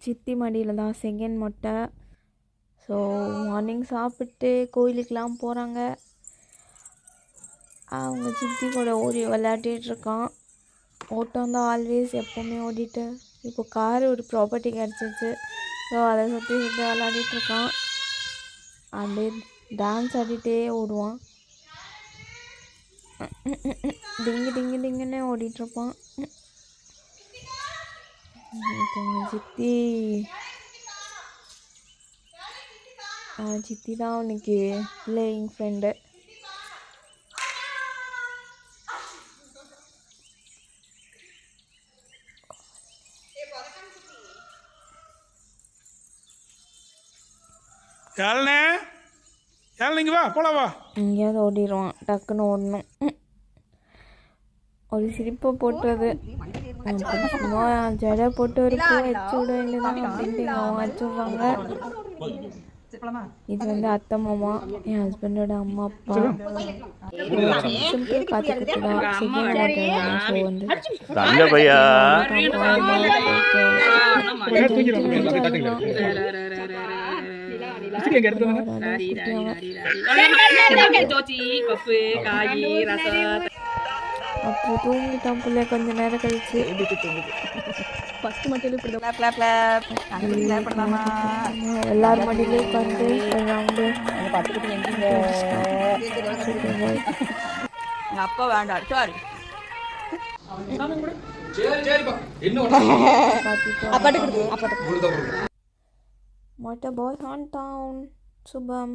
சித்தி மடியில் தான் செகண்ட் மொட்டை. ஸோ மார்னிங் சாப்பிட்டு கோயிலுக்கெலாம் போகிறாங்க. அவங்க சித்தி கூட ஓடி விளையாடிட்டுருக்கான். ஓட்டம் தான் ஆல்வேஸ் எப்போவுமே ஓடிட்டு. இப்போ கார் ஒரு ப்ராப்பர்ட்டி கிடச்சிச்சு. ஸோ அதை சுற்றி சுற்றி விளையாடிட்டுருக்கான். அப்படியே டான்ஸ் ஆடிட்டே ஓடுவான். டிங்கு டிங்கு டிங்குன்னு ஓடிட்டுருப்பான். இப்போ சித்தி தான் அவனுக்கு பிளேயிங் ஃப்ரெண்டு. வா போலாம் வா. எங்கேயாவது ஓடிடுவான். டக்குன்னு ஓடணும். ஒரு சிரிப்பை போட்டுறது. சும்மா ஜடை போட்டு ஒரு பூ வச்சு விட வேண்டியதான் அப்படின்ட்டு அவங்க வச்சு விட்றாங்க. இது வந்து அத்தை மாமா, என் ஹஸ்பண்டோட அம்மா அப்பா. சிம்பிள் காத்துக்கிட்டு தான் செகண்ட் வாட்டர். ஸோ வந்து அப்புறம் தூங்கிட்டான் பிள்ளை கொஞ்ச நேரம் கழிச்சு. எல்லாரும் மடியிலே உட்காந்து அப்பா வேண்டாம் sorry Motor boy on town. Subham.